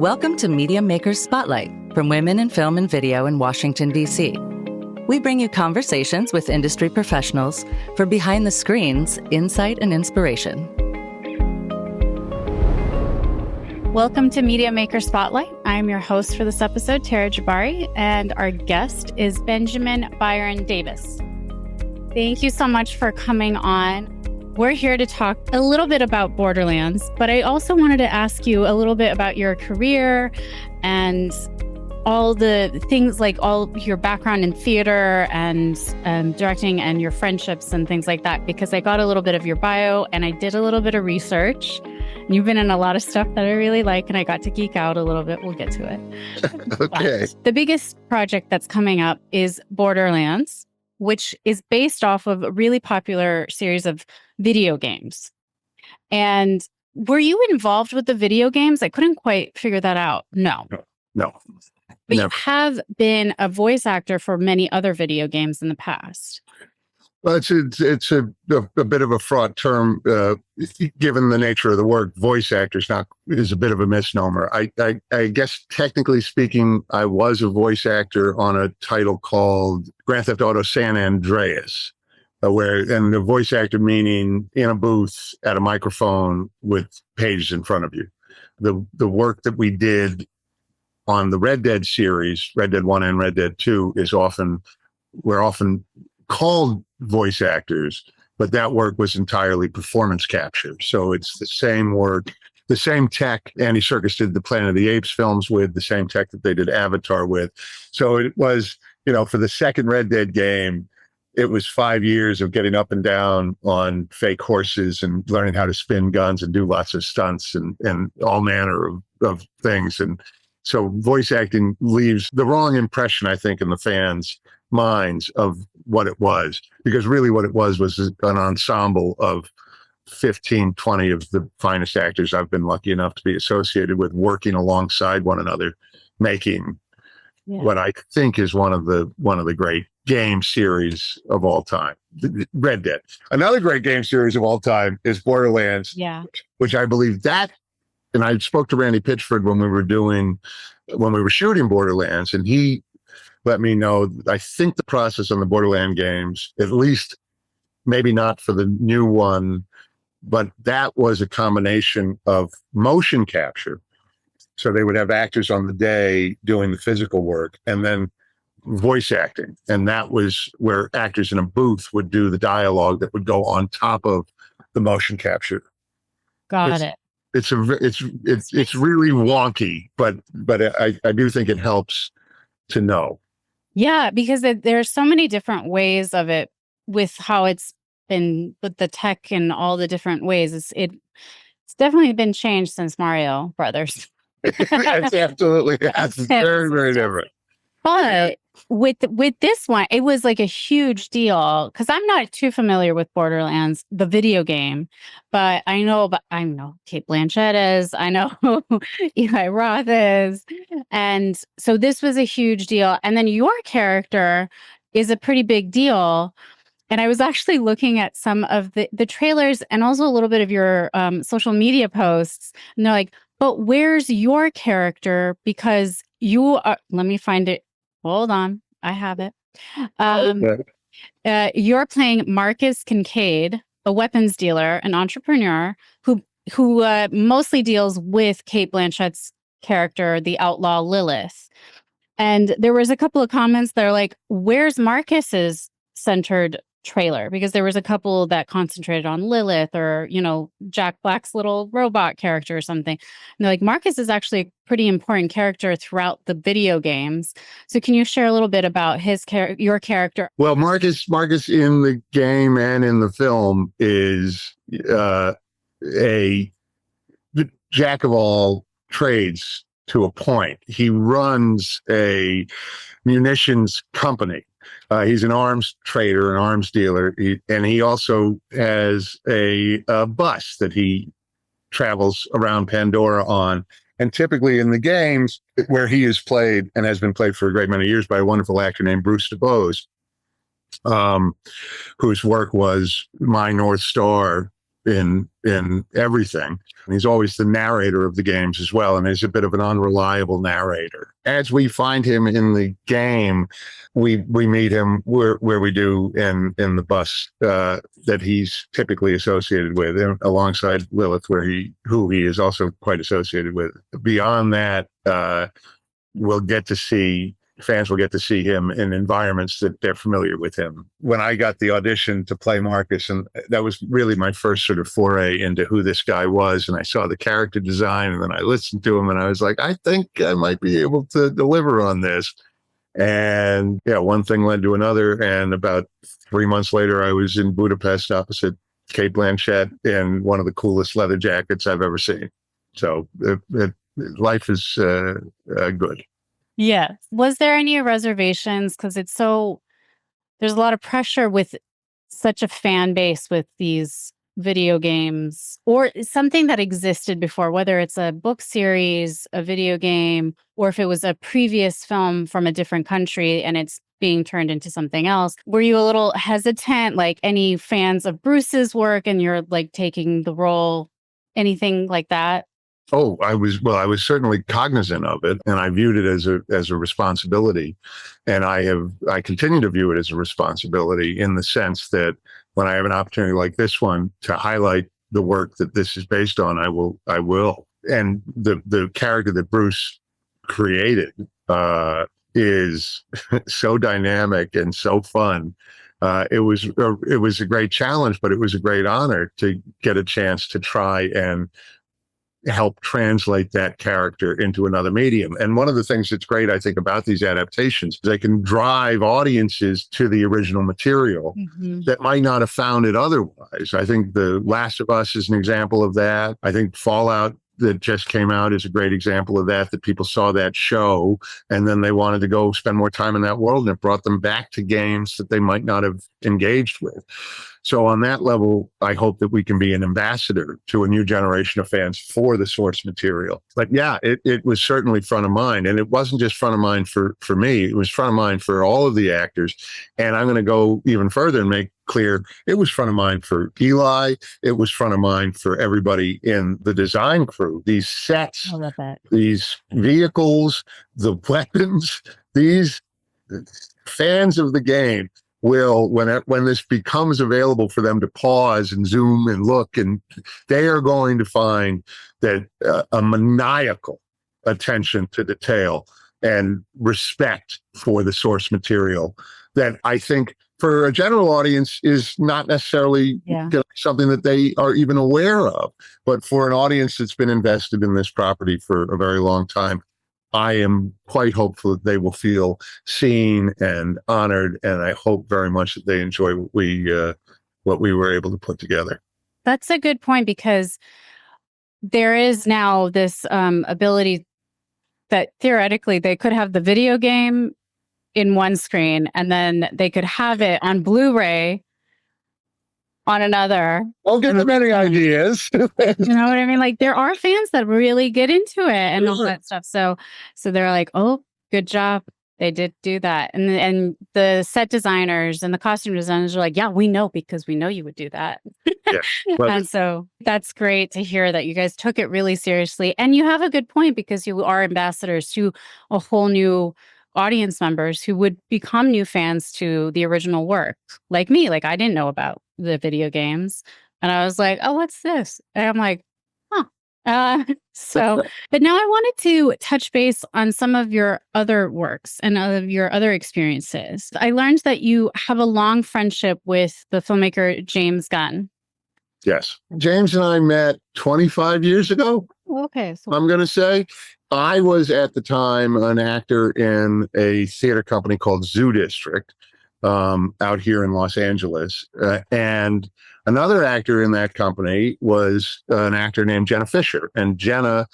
Welcome to Media Makers Spotlight from women in film and video in Washington, D.C. We bring you conversations with industry professionals for behind the screens, insight, and inspiration. Welcome to Media Maker Spotlight. I'm your host for this episode, Tara Jabbari, and our guest is Benjamin Byron Davis. Thank you so much for coming on. We're here to talk a little bit about Borderlands, but I also wanted to ask you a little bit about your career and all the things, like all your background in theater and directing and your friendships and things like that, because I got a little bit of your bio and I did a little bit of research. You've been in a lot of stuff that I really like, and I got to geek out a little bit. We'll get to it. Okay. But the biggest project that's coming up is Borderlands, which is based off of a really popular series of video games. And were you involved with the video games? I couldn't quite figure that out. No. No. But Never. you have been a voice actor for many other video games in the past. Well, it's a bit of a fraught term, given the nature of the work. Voice actor is a bit of a misnomer. I guess technically speaking, I was a voice actor on a title called Grand Theft Auto San Andreas, and the voice actor meaning in a booth at a microphone with pages in front of you. The work that we did on the Red Dead series, Red Dead 1 and Red Dead 2, we're often called voice actors, but that work was entirely performance capture. So it's the same work, the same tech Andy Serkis did the Planet of the Apes films with, the same tech that they did Avatar with. So it was, for the second Red Dead game, it was 5 years of getting up and down on fake horses and learning how to spin guns and do lots of stunts and all manner of things. And so voice acting leaves the wrong impression, I think, in the fans' minds of what it was, because really what it was an ensemble of 15, 20 of the finest actors I've been lucky enough to be associated with, working alongside one another, making what I think is one of the great game series of all time, Red Dead. Another great game series of all time is Borderlands, which I believe that, and I spoke to Randy Pitchford when we were shooting Borderlands, and he let me know, I think the process on the Borderland games, at least maybe not for the new one, but that was a combination of motion capture. So they would have actors on the day doing the physical work and then voice acting. And that was where actors in a booth would do the dialogue that would go on top of the motion capture. Got it. It's really wonky, but I do think it helps to know. Yeah, because there's so many different ways of it with how it's been with the tech and all the different ways. It's definitely been changed since Mario Brothers. It's absolutely, it's very, very different. But with this one, it was like a huge deal because I'm not too familiar with Borderlands, the video game, but I know Cate Blanchett is, I know who Eli Roth is, and so this was a huge deal. And then your character is a pretty big deal. And I was actually looking at some of the trailers and also a little bit of your social media posts, and they're like, "But where's your character? Because you are." Let me find it. Hold on, I have it. You're playing Marcus Kincaid, a weapons dealer, an entrepreneur who mostly deals with Cate Blanchett's character, the outlaw Lilith. And there was a couple of comments that are like, "Where's Marcus's centered trailer?" Because there was a couple that concentrated on Lilith or, Jack Black's little robot character or something. And they're like, Marcus is actually a pretty important character throughout the video games. So can you share a little bit about your character? Well, Marcus in the game and in the film is a jack of all trades to a point. He runs a munitions company. He's an arms trader, an arms dealer, and he also has a bus that he travels around Pandora on. And typically in the games, where he is played and has been played for a great many years by a wonderful actor named Bruce DuBose, whose work was my North Star in everything. And he's always the narrator of the games as well, and is a bit of an unreliable narrator. As we find him in the game, we meet him where we do in the bus that he's typically associated with, alongside Lilith, who he is also quite associated with. Beyond that, fans will get to see him in environments that they're familiar with him. When I got the audition to play Marcus, and that was really my first sort of foray into who this guy was, and I saw the character design, and then I listened to him, and I was like, I think I might be able to deliver on this. And yeah, one thing led to another, and about 3 months later, I was in Budapest opposite Cate Blanchett in one of the coolest leather jackets I've ever seen. So life is good. Yeah. Was there any reservations? Because there's a lot of pressure with such a fan base with these video games, or something that existed before, whether it's a book series, a video game, or if it was a previous film from a different country and it's being turned into something else. Were you a little hesitant, like any fans of Bruce's work and you're like taking the role, anything like that? Oh, I was certainly cognizant of it, and I viewed it as a responsibility. And I continue to view it as a responsibility, in the sense that when I have an opportunity like this one to highlight the work that this is based on, I will. And the character that Bruce created is so dynamic and so fun. It was a great challenge, but it was a great honor to get a chance to try and help translate that character into another medium. And one of the things that's great, I think, about these adaptations is they can drive audiences to the original material that might not have found it otherwise. I think The Last of Us is an example of that. I think Fallout that just came out is a great example of that people saw that show and then they wanted to go spend more time in that world, and it brought them back to games that they might not have engaged with. So on that level, I hope that we can be an ambassador to a new generation of fans for the source material. But yeah, it was certainly front of mind. And it wasn't just front of mind for me, it was front of mind for all of the actors. And I'm going to go even further and make clear, it was front of mind for Eli. It was front of mind for everybody in the design crew. These sets, these vehicles, the weapons, these fans of the game will, when this becomes available for them to pause and zoom and look, and they are going to find that a maniacal attention to detail and respect for the source material that I think for a general audience is not necessarily something that they are even aware of. But for an audience that's been invested in this property for a very long time, I am quite hopeful that they will feel seen and honored, and I hope very much that they enjoy what we were able to put together. That's a good point, because there is now this ability that theoretically they could have the video game in one screen and then they could have it on Blu-ray on another. Don't give them any ideas. You know what I mean? Like, there are fans that really get into it and all that stuff. So they're like, oh, good job. They did do that. And the set designers and the costume designers are like, yeah, we know, because we know you would do that. Yeah, and so that's great to hear that you guys took it really seriously. And you have a good point, because you are ambassadors to a whole new audience members who would become new fans to the original work. Like me, like I didn't know about the video games. And I was like, oh, what's this? And I'm like, huh. But now I wanted to touch base on some of your other works and of your other experiences. I learned that you have a long friendship with the filmmaker James Gunn. Yes. James and I met 25 years ago. Okay. So I'm going to say I was at the time an actor in a theater company called Zoo District out here in Los Angeles. And another actor in that company was an actor named Jenna Fisher. And Jenna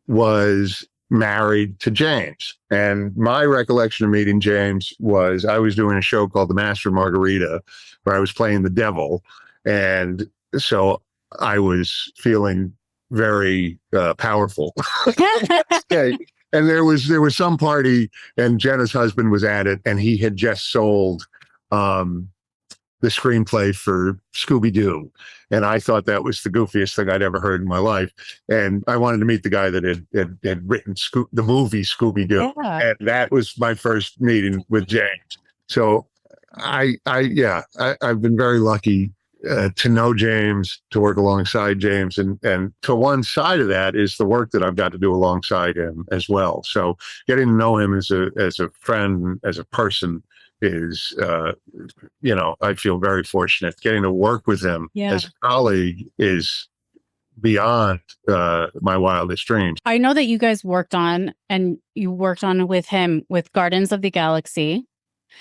was married to James. And my recollection of meeting James was I was doing a show called The Master of Margarita, where I was playing the devil. And so I was feeling very powerful. Okay. And there was some party, and Jenna's husband was at it, and he had just sold the screenplay for Scooby-Doo. And I thought that was the goofiest thing I'd ever heard in my life. And I wanted to meet the guy that had written the movie Scooby-Doo. Yeah. And that was my first meeting with James. So I've been very lucky to know James, to work alongside James. And to one side of that is the work that I've got to do alongside him as well. So getting to know him as a friend, as a person is, I feel very fortunate. Getting to work with him as a colleague is beyond my wildest dreams. I know that you guys worked on with him with Guardians of the Galaxy.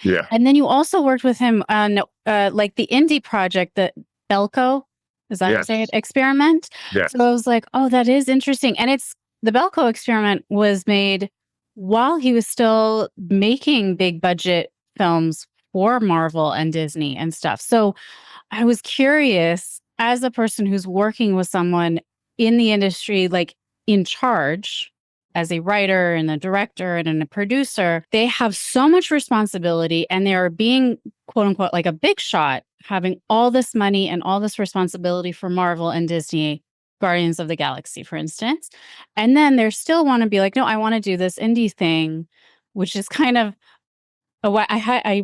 Yeah. And then you also worked with him on like the indie project, the Belko, is that how you say it? Experiment. Yeah. So I was like, oh, that is interesting. And the Belko experiment was made while he was still making big budget films for Marvel and Disney and stuff. So I was curious, as a person who's working with someone in the industry, like in charge, as a writer and a director and a producer, they have so much responsibility, and they are being, quote unquote, like a big shot, having all this money and all this responsibility for Marvel and Disney, Guardians of the Galaxy, for instance. And then they still want to be like, no, I want to do this indie thing, which is kind of I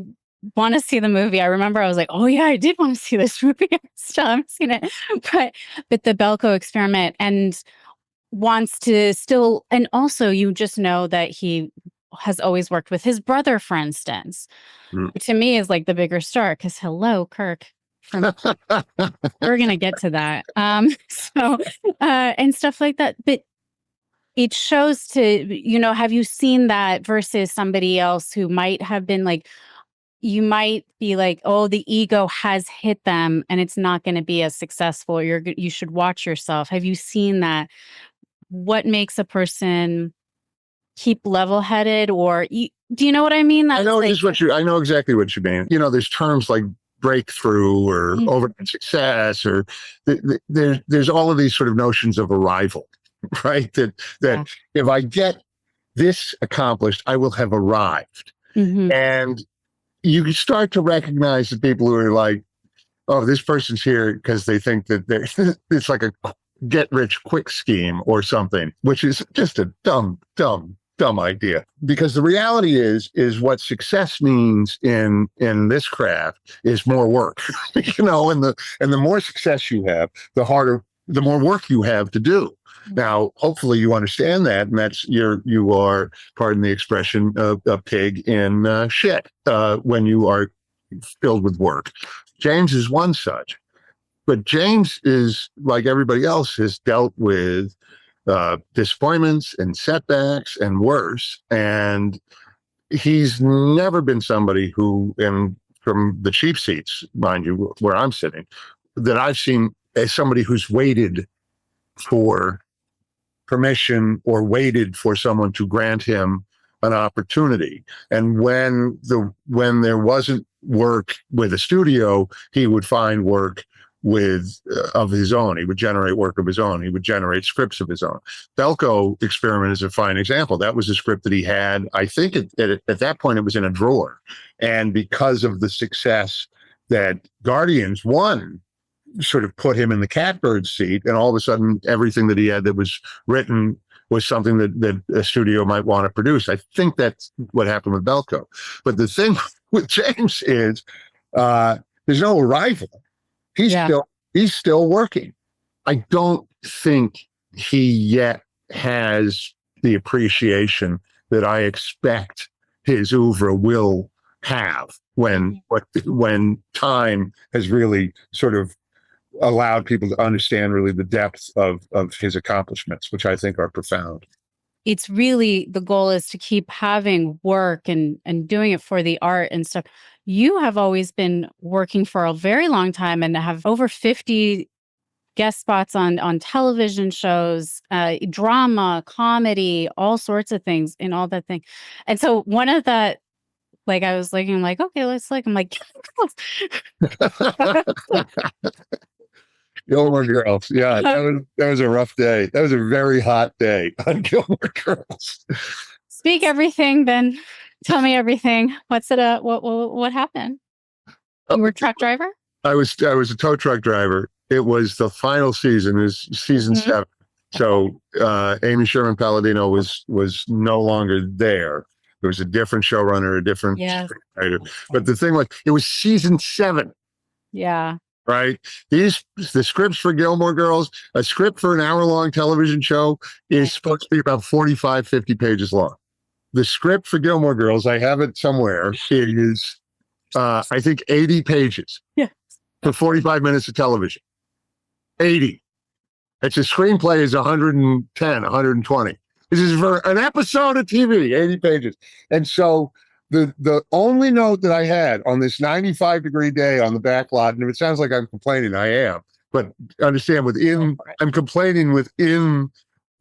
want to see the movie. I remember I was like, oh yeah, I did want to see this movie. I still haven't seen it. But the Belko experiment, and wants to still, and also you just know that he has always worked with his brother, for instance, to me is like the bigger star, because hello, Kirk. We're gonna get to that. And stuff like that. But it shows to, have you seen that versus somebody else who might have been like, you might be like, oh, the ego has hit them and it's not going to be as successful. You should watch yourself. Have you seen that? What makes a person keep level-headed, or do you know what I mean? I know I know exactly what you mean. There's terms like breakthrough or overnight success, or there's all of these sort of notions of arrival, right? That if I get this accomplished, I will have arrived. Mm-hmm. And you start to recognize the people who are like, oh, this person's here because they think that it's like a get rich quick scheme or something, which is just a dumb idea. Because the reality is what success means in this craft is more work, and the more success you have, the more work you have to do. Now, hopefully you understand that, and that's you are, pardon the expression, a pig in shit when you are filled with work. James is one such. But James is, like everybody else, has dealt with disappointments and setbacks and worse. And he's never been somebody who, and from the cheap seats, mind you, where I'm sitting, that I've seen as somebody who's waited for permission or waited for someone to grant him an opportunity. And when there wasn't work with a studio, he would find work of his own. He would generate work of his own. He would generate scripts of his own. Belko Experiment is a fine example. That was a script that he had. I think at that point it was in a drawer. And because of the success that Guardians won, sort of put him in the catbird seat, and all of a sudden everything that he had that was written was something that a studio might want to produce. I think that's what happened with Belko. But the thing with James is there's no arrival. He's still working. I don't think he yet has the appreciation that I expect his oeuvre will have when time has really sort of allowed people to understand really the depth of his accomplishments, which I think are profound. It's really, the goal is to keep having work and doing it for the art and stuff. You have always been working for a very long time and have over 50 guest spots on television shows, drama, comedy, all sorts of things in all that thing. And so one of that, like, I was looking, I'm like, okay, I'm like, Gilmore Girls. Yeah, that was a rough day. That was a very hot day on Gilmore Girls. Speak everything, Ben. Tell me everything. What's it? What happened? You were a truck driver? I was a tow truck driver. It was the final season, it was season 7. So Amy Sherman Palladino was no longer there. There was a different showrunner, a different writer. But the thing was, it was season 7. Yeah. Right? The scripts for Gilmore Girls, a script for an hour-long television show is supposed to be about 45, 50 pages long. The script for Gilmore Girls, I have it somewhere, is I think 80 pages for 45 minutes of television. 80. It's a screenplay is 110, 120. This is for an episode of TV, 80 pages. And so the only note that I had on this 95-degree day on the back lot, and if it sounds like I'm complaining, I am, but understand I'm complaining within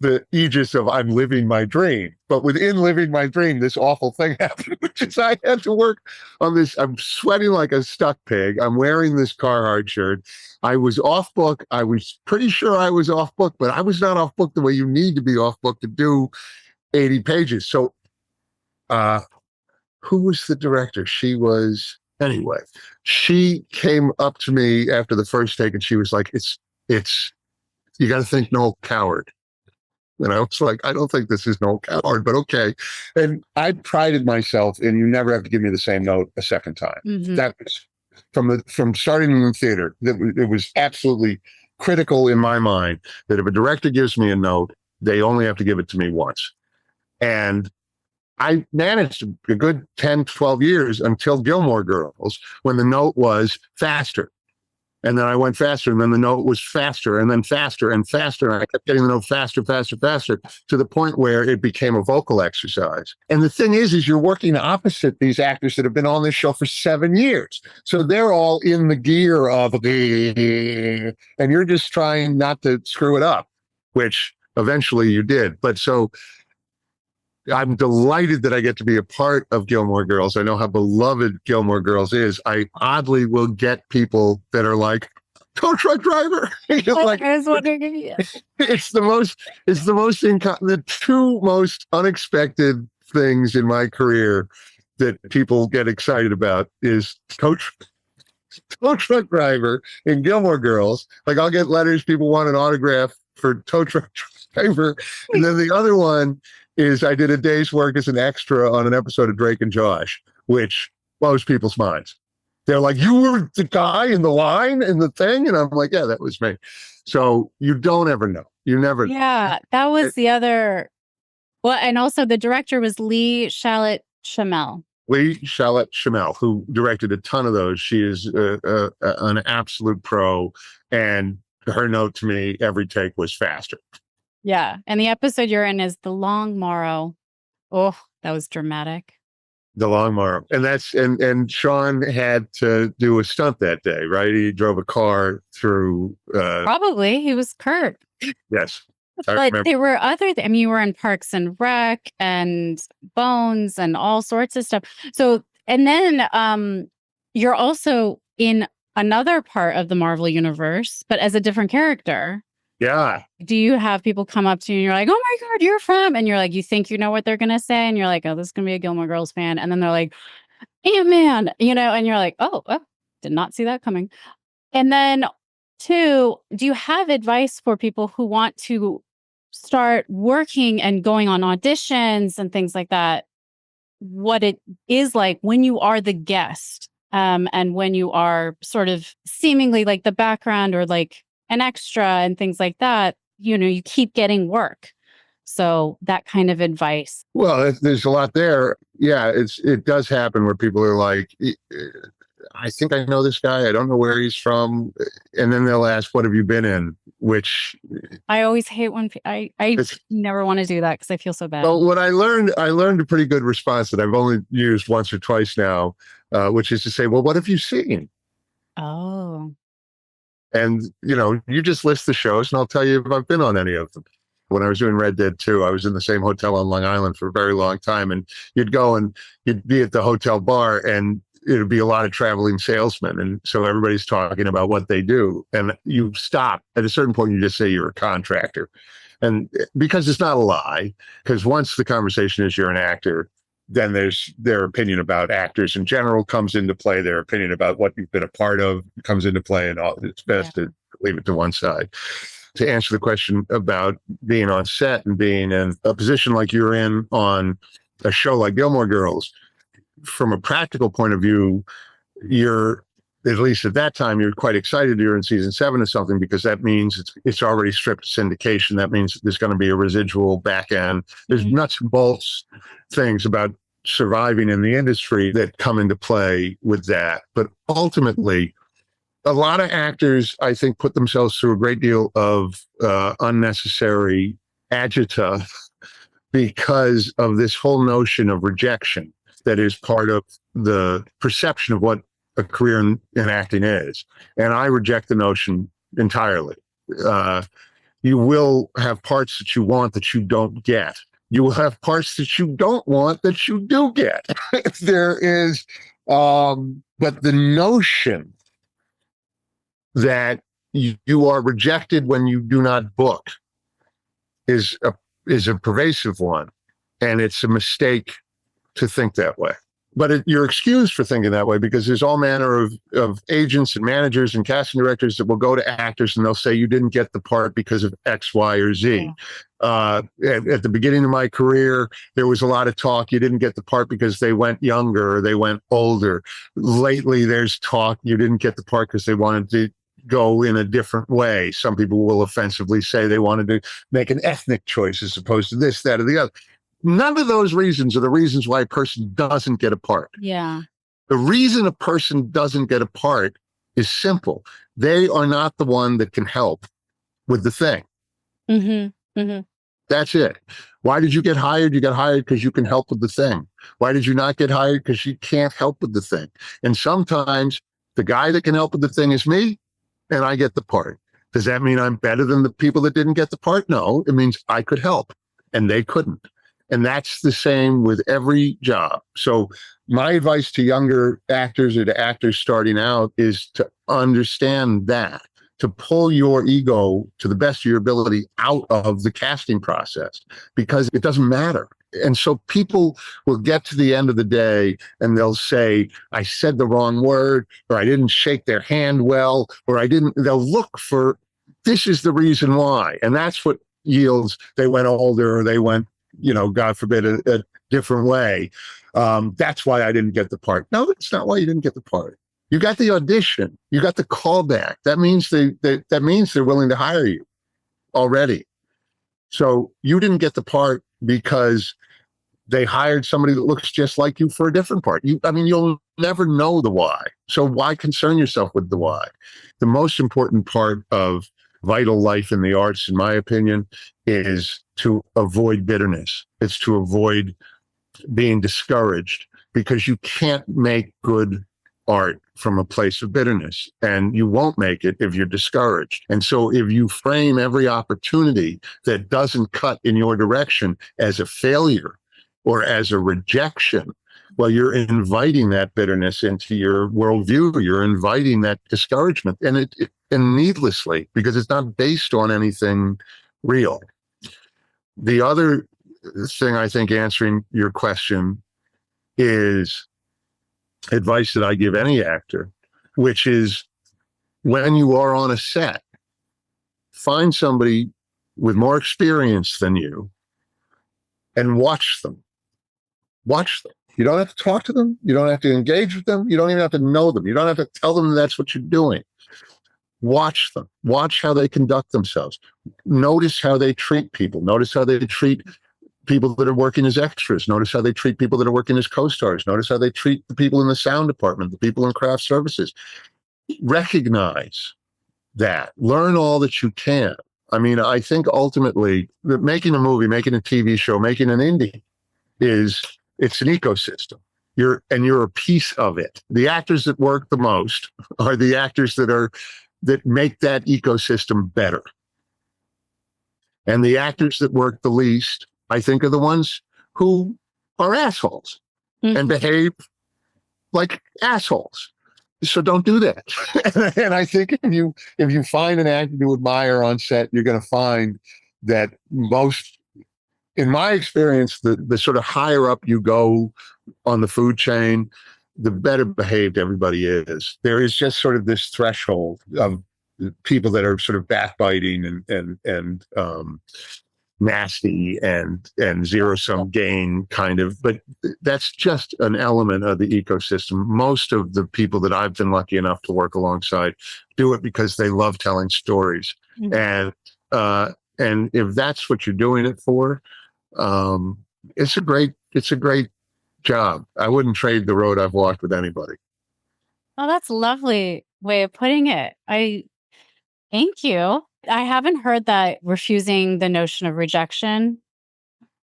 the aegis of I'm living my dream. But within living my dream, this awful thing happened, which is I had to work on this. I'm sweating like a stuck pig. I'm wearing this Carhartt shirt. I was off book. I was pretty sure I was off book, but I was not off book the way you need to be off book to do 80 pages. So who was the director? Anyway, she came up to me after the first take and she was like, it's, you got to think Noel Coward. You know, it's like, I don't think this is Noel Coward, but okay. And I prided myself in you never have to give me the same note a second time. That was from starting in the theater. It was absolutely critical in my mind that if a director gives me a note, they only have to give it to me once. And I managed a good 10, 12 years until Gilmore Girls, when the note was faster. And then I went faster, and then the note was faster, and then faster and faster. And I kept getting the note faster, faster, faster, to the point where it became a vocal exercise. And the thing is you're working opposite these actors that have been on this show for 7 years. So they're all in the gear of, and you're just trying not to screw it up, which eventually you did. But so I'm delighted that I get to be a part of Gilmore Girls. I know how beloved Gilmore Girls is. I oddly will get people that are like, tow truck driver. Like, I was wondering. It's the two most unexpected things in my career that people get excited about is tow truck driver in Gilmore Girls. Like, I'll get letters, people want an autograph for tow truck driver. And then the other one is I did a day's work as an extra on an episode of Drake and Josh, which blows people's minds. They're like, you were the guy in the line in the thing? And I'm like, yeah, that was me. So you don't ever know. You never know. Yeah, that was the other. Well, and also the director was Lee Shallett Shamel. Lee Shallett Shamel, who directed a ton of those. She is an absolute pro. And her note to me, every take was faster. Yeah. And the episode you're in is The Long Morrow. Oh, that was dramatic. The Long Morrow. And Sean had to do a stunt that day, right? He drove a car through. Probably. He was Kurt. Yes. But there were you were in Parks and Rec and Bones and all sorts of stuff. So, and then you're also in another part of the Marvel universe, but as a different character. Yeah. Do you have people come up to you and you're like, oh my God, you're from, and you're like, you think you know what they're going to say? And you're like, oh, this is going to be a Gilmore Girls fan. And then they're like, Ant-Man, and you're like, oh, did not see that coming. And then 2, do you have advice for people who want to start working and going on auditions and things like that? What it is like when you are the guest and when you are sort of seemingly like the background or like an extra and things like that, you keep getting work. So that kind of advice. Well, there's a lot there. Yeah, it does happen where people are like, I think I know this guy. I don't know where he's from. And then they'll ask, what have you been in? Which I always hate when I never want to do that because I feel so bad. Well, what I learned a pretty good response that I've only used once or twice now, which is to say, well, what have you seen? Oh. And, you just list the shows and I'll tell you if I've been on any of them. When I was doing Red Dead 2, I was in the same hotel on Long Island for a very long time. And you'd go and you'd be at the hotel bar and it'd be a lot of traveling salesmen. And so everybody's talking about what they do. And you stop at a certain point, you just say you're a contractor. And because it's not a lie, because once the conversation is you're an actor, then there's their opinion about actors in general comes into play. Their opinion about what you've been a part of comes into play, and it's best to leave it to one side. To answer the question about being on set and being in a position like you're in on a show like Gilmore Girls, from a practical point of view, you're, at least at that time, you're quite excited you're in season 7 or something, because that means it's already stripped syndication. That means there's going to be a residual back end. There's nuts and bolts things about surviving in the industry that come into play with that. But ultimately, a lot of actors, I think, put themselves through a great deal of unnecessary agita because of this whole notion of rejection that is part of the perception of what a career in acting is. And I reject the notion entirely. You will have parts that you want that you don't get. You will have parts that you don't want that you do get. There is, but the notion that you are rejected when you do not book is a pervasive one. And it's a mistake to think that way. But you're excused for thinking that way, because there's all manner of agents and managers and casting directors that will go to actors and they'll say, you didn't get the part because of X, Y, or Z. Yeah. At the beginning of my career, there was a lot of talk. You didn't get the part because they went younger or they went older. Lately, there's talk. You didn't get the part because they wanted to go in a different way. Some people will offensively say they wanted to make an ethnic choice as opposed to this, that, or the other. None of those reasons are the reasons why a person doesn't get a part. Yeah. The reason a person doesn't get a part is simple. They are not the one that can help with the thing. Mm-hmm. Mm-hmm. That's it. Why did you get hired? You got hired because you can help with the thing. Why did you not get hired? Because you can't help with the thing. And sometimes the guy that can help with the thing is me, and I get the part. Does that mean I'm better than the people that didn't get the part? No, it means I could help and they couldn't. And that's the same with every job. So my advice to younger actors or to actors starting out is to understand that, to pull your ego to the best of your ability out of the casting process, because it doesn't matter. And so people will get to the end of the day and they'll say, I said the wrong word, or I didn't shake their hand well, or they'll look for, this is the reason why. And that's what yields, they went older, or they went, God forbid, a different way. That's why I didn't get the part. No, that's not why you didn't get the part. You got the audition. You got the callback. That means that means they're willing to hire you already. So you didn't get the part because they hired somebody that looks just like you for a different part. You'll never know the why. So why concern yourself with the why? The most important part of vital life in the arts, in my opinion, is to avoid bitterness. It's to avoid being discouraged, because you can't make good art from a place of bitterness, and you won't make it if you're discouraged. And so if you frame every opportunity that doesn't cut in your direction as a failure or as a rejection, well, you're inviting that bitterness into your worldview. You're inviting that discouragement, and and needlessly, because it's not based on anything real. The other thing, I think, answering your question, is advice that I give any actor, which is, when you are on a set, find somebody with more experience than you and watch them. Watch them. You don't have to talk to them. You don't have to engage with them. You don't even have to know them. You don't have to tell them that's what you're doing. Watch them. Watch how they conduct themselves. Notice how they treat people. Notice how they treat people that are working as extras. Notice how they treat people that are working as co-stars. Notice how they treat the people in the sound department, the people in craft services. Recognize that. Learn all that you can. I think ultimately that making a movie, making a TV show, making an indie it's an ecosystem. You're a piece of it. The actors that work the most are the actors that make that ecosystem better. And the actors that work the least, I think, are the ones who are assholes and behave like assholes. So don't do that. And I think if you find an actor you admire on set, you're going to find that most in my experience, the sort of higher up you go on the food chain, the better behaved everybody is. There is just sort of this threshold of people that are sort of backbiting and nasty and zero sum gain kind of, but that's just an element of the ecosystem. Most of the people that I've been lucky enough to work alongside do it because they love telling stories. Mm-hmm. And if that's what you're doing it for, it's a great job. I wouldn't trade the road I've walked with anybody. Oh, that's a lovely way of putting it. Thank you. I haven't heard that refusing the notion of rejection.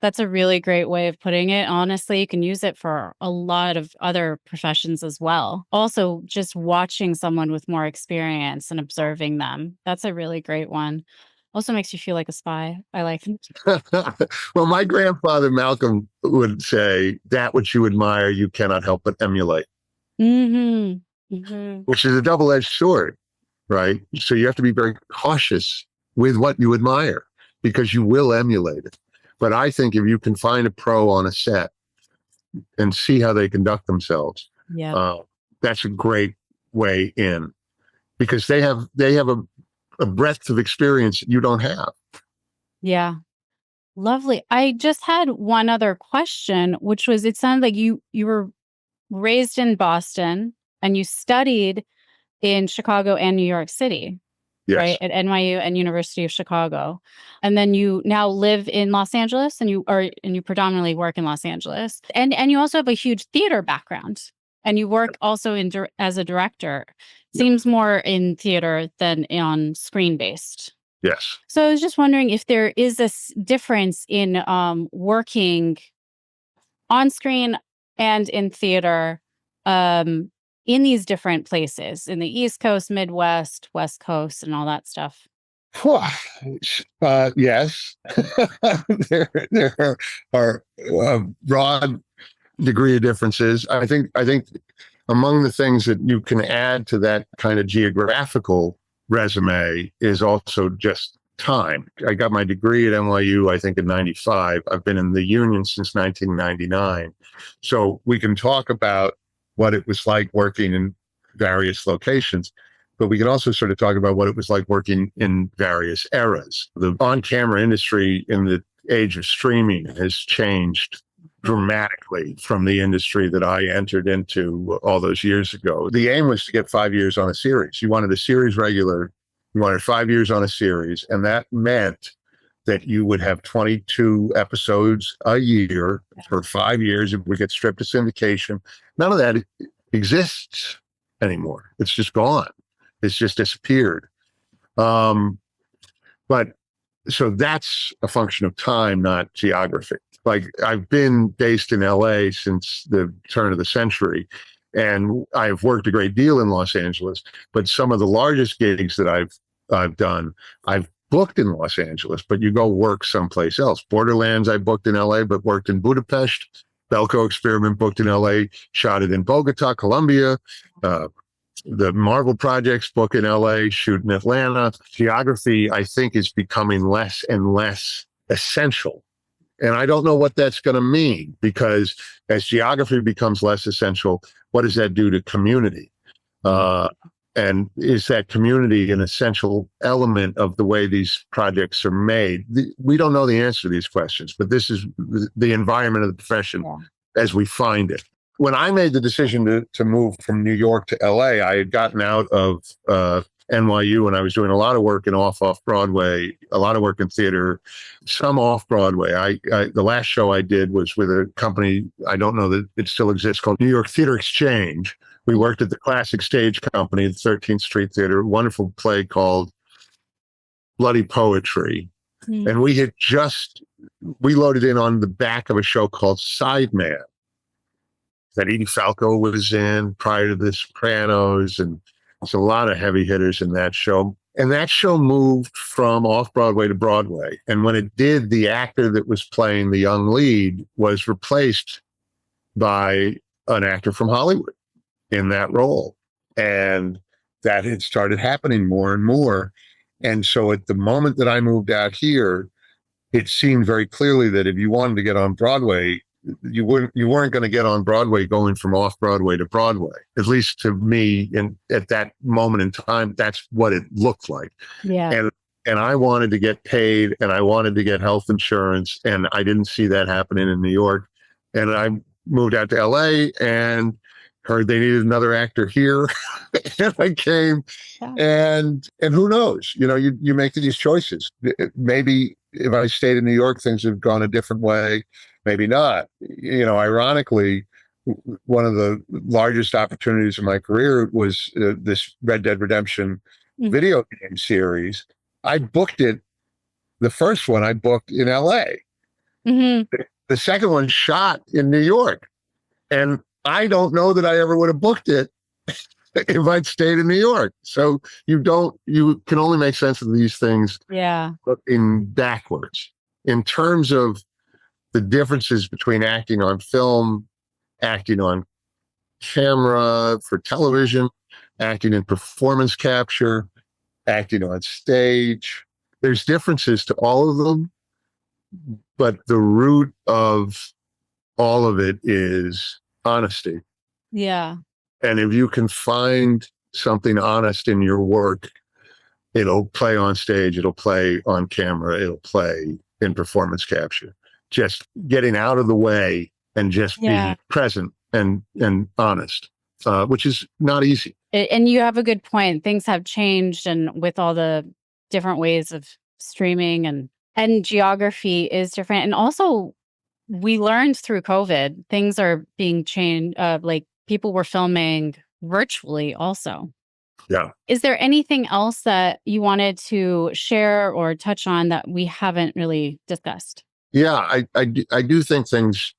That's a really great way of putting it. Honestly, you can use it for a lot of other professions as well. Also, just watching someone with more experience and observing them. That's a really great one. Also makes you feel like a spy. I like it. Well, my grandfather, Malcolm, would say that which you admire, you cannot help but emulate. Mm-hmm. Mm-hmm. Which is a double-edged sword, right? So you have to be very cautious with what you admire because you will emulate it. But I think if you can find a pro on a set and see how they conduct themselves, that's a great way in because they have a breadth of experience you don't have. Yeah. Lovely. I just had one other question, which was, it sounded like you were raised in Boston and you studied in Chicago and New York City, yes. Right? At NYU and University of Chicago. And then you now live in Los Angeles and you predominantly work in Los Angeles. And you also have a huge theater background and you work also as a director. Seems more in theater than on screen-based. Yes. So I was just wondering if there is a difference in working on screen and in theater in these different places, in the East Coast, Midwest, West Coast, and all that stuff. Yes. There are a broad degree of differences. I think among the things that you can add to that kind of geographical resume is also just time. I got my degree at NYU, I think in 95. I've been in the union since 1999. So we can talk about what it was like working in various locations, but we can also sort of talk about what it was like working in various eras. The on-camera industry in the age of streaming has changed dramatically from the industry that I entered into all those years ago. The aim was to get 5 years on a series. You wanted a series regular, you wanted 5 years on a series, and that meant that you would have 22 episodes a year for 5 years. It would get stripped to syndication. None of that exists anymore. It's just gone. It's just disappeared. But so that's a function of time, not geography. Like I've been based in LA since the turn of the century, and I've worked a great deal in Los Angeles, but some of the largest gigs that I've done, I've booked in Los Angeles, but you go work someplace else. Borderlands, I booked in LA, but worked in Budapest. Belko Experiment booked in LA, shot it in Bogota, Colombia. The Marvel projects book in LA, shoot in Atlanta. Geography, I think, is becoming less and less essential. And I don't know what that's going to mean, because as geography becomes less essential, what does that do to community? And is that community an essential element of the way these projects are made? We don't know the answer to these questions, but this is the environment of the profession as we find it. When I made the decision to move from New York to LA, I had gotten out of NYU and I was doing a lot of work in off-Broadway, a lot of work in theater, some off-Broadway. The last show I did was with a company, I don't know that it still exists, called New York Theater Exchange. We worked at the Classic Stage Company at 13th Street Theater, a wonderful play called Bloody Poetry. Mm-hmm. And we loaded in on the back of a show called Sideman that Edie Falco was in prior to The Sopranos, and there's a lot of heavy hitters in that show. And that show moved from off-Broadway to Broadway. And when it did, the actor that was playing the young lead was replaced by an actor from Hollywood in that role. And that had started happening more and more. And so at the moment that I moved out here, it seemed very clearly that if you wanted to get on Broadway, you weren't going to get on Broadway going from off Broadway to Broadway. At least to me, and at that moment in time, that's what it looked like. Yeah. And I wanted to get paid, and I wanted to get health insurance, and I didn't see that happening in New York. And I moved out to LA and heard they needed another actor here, and I came. Yeah. And who knows? You make these choices. Maybe if I stayed in New York, things have gone a different way. Maybe not. Ironically, one of the largest opportunities in my career was this Red Dead Redemption video game series. I booked it. The first one I booked in LA. Mm-hmm. The second one shot in New York. And I don't know that I ever would have booked it if I'd stayed in New York. So you can only make sense of these things looking backwards. In terms of the differences between acting on film, acting on camera for television, acting in performance capture, acting on stage, there's differences to all of them, but the root of all of it is honesty. Yeah. And if you can find something honest in your work, it'll play on stage, it'll play on camera, it'll play in performance capture. Just getting out of the way and just being present and honest, which is not easy. And you have a good point. Things have changed, and with all the different ways of streaming and geography is different. And also, we learned through COVID, things are being changed. Like people were filming virtually also. Yeah. Is there anything else that you wanted to share or touch on that we haven't really discussed? Yeah, I do think things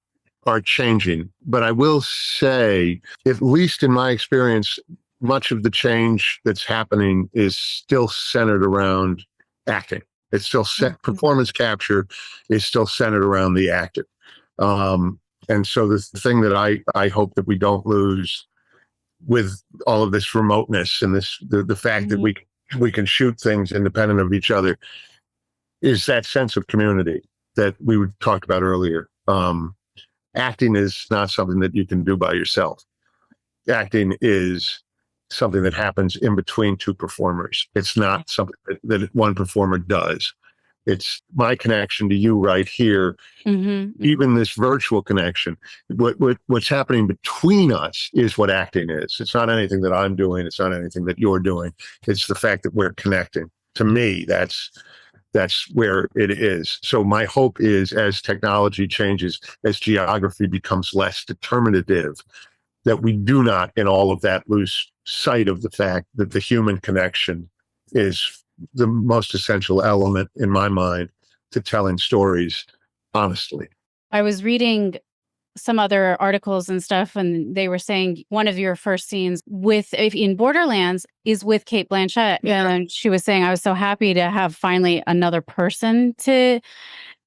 are changing, but I will say, at least in my experience, much of the change that's happening is still centered around acting. It's still performance capture is still centered around the acting. And so the thing that I hope that we don't lose with all of this remoteness and the fact that we can shoot things independent of each other is that sense of community that we talked about earlier. Acting is not something that you can do by yourself. Acting is something that happens in between two performers. It's not something that one performer does. It's my connection to you right here. Even this virtual connection. What's happening between us is what acting is. It's not anything that I'm doing. It's not anything that you're doing. It's the fact that we're connecting. To me, that's where it is. So my hope is, as technology changes, as geography becomes less determinative, that we do not, in all of that, lose sight of the fact that the human connection is the most essential element, in my mind, to telling stories honestly. I was reading some other articles and stuff, and they were saying one of your first scenes in Borderlands is with Cate Blanchett. And she was saying, I was so happy to have finally another person to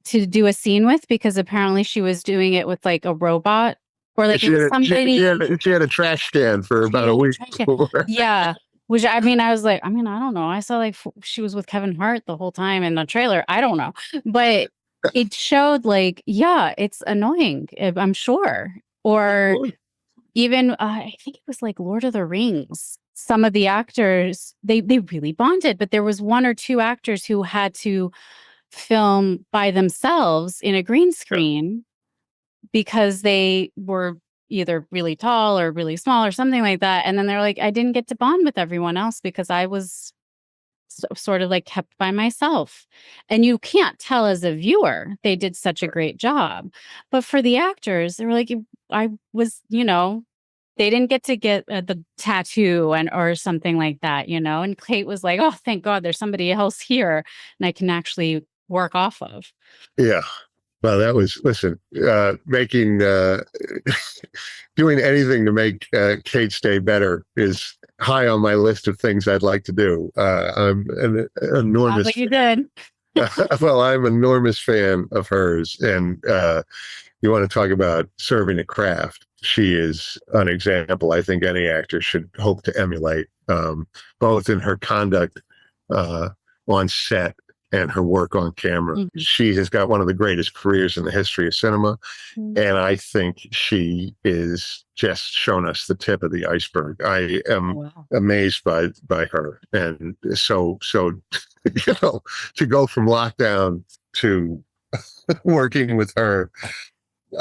do a scene with, because apparently she was doing it with like a robot or like somebody. She had a trash can for about a week before. Yeah. Which, I mean, I was like, I don't know. I saw like she was with Kevin Hart the whole time in the trailer. I don't know. But it showed like, yeah, it's annoying, I'm sure. Or even, I think it was like Lord of the Rings. Some of the actors, they really bonded, but there was one or two actors who had to film by themselves in a green screen because they were either really tall or really small or something like that. And then they're like, I didn't get to bond with everyone else because I was sort of like kept by myself. And you can't tell as a viewer, they did such a great job. But for the actors, they were like, I was, they didn't get to get the tattoo or something like that, And Cate was like, oh, thank God there's somebody else here and I can actually work off of. Yeah. Well, that was, making, doing anything to make Cate stay better is high on my list of things I'd like to do. I'm an enormous. Sounds like you did. Well, I'm an enormous fan of hers. And you want to talk about serving a craft. She is an example I think any actor should hope to emulate, both in her conduct on set and her work on camera. Mm-hmm. She has got one of the greatest careers in the history of cinema. Mm-hmm. And I think she is just shown us the tip of the iceberg. I am amazed by her. And so, to go from lockdown to working with her,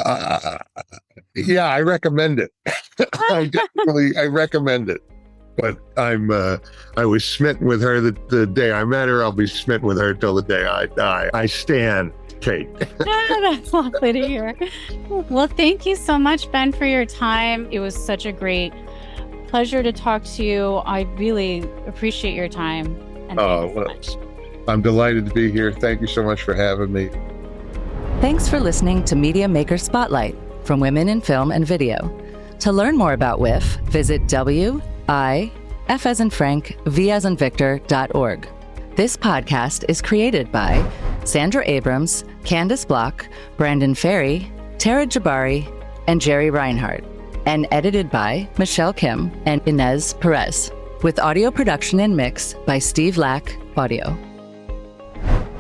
I recommend it. I recommend it. But I was smitten with her the day I met her. I'll be smitten with her till the day I die. I stand Kate. That's lovely to hear. Well, thank you so much, Ben, for your time. It was such a great pleasure to talk to you. I really appreciate your time. And thank you so much. I'm delighted to be here. Thank you so much for having me. Thanks for listening to Media Maker Spotlight from Women in Film and Video. To learn more about WIF, visit F as in Frank, V as in Victor.org. This podcast is created by Sandra Abrams, Candace Block, Brandon Ferry, Tara Jabbari, and Jerry Reinhardt, and edited by Michelle Kim and Inez Perez, with audio production and mix by Steve Lack Audio.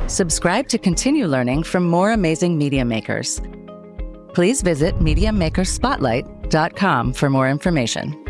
Subscribe to continue learning from more amazing media makers. Please visit MediaMakersSpotlight.com for more information.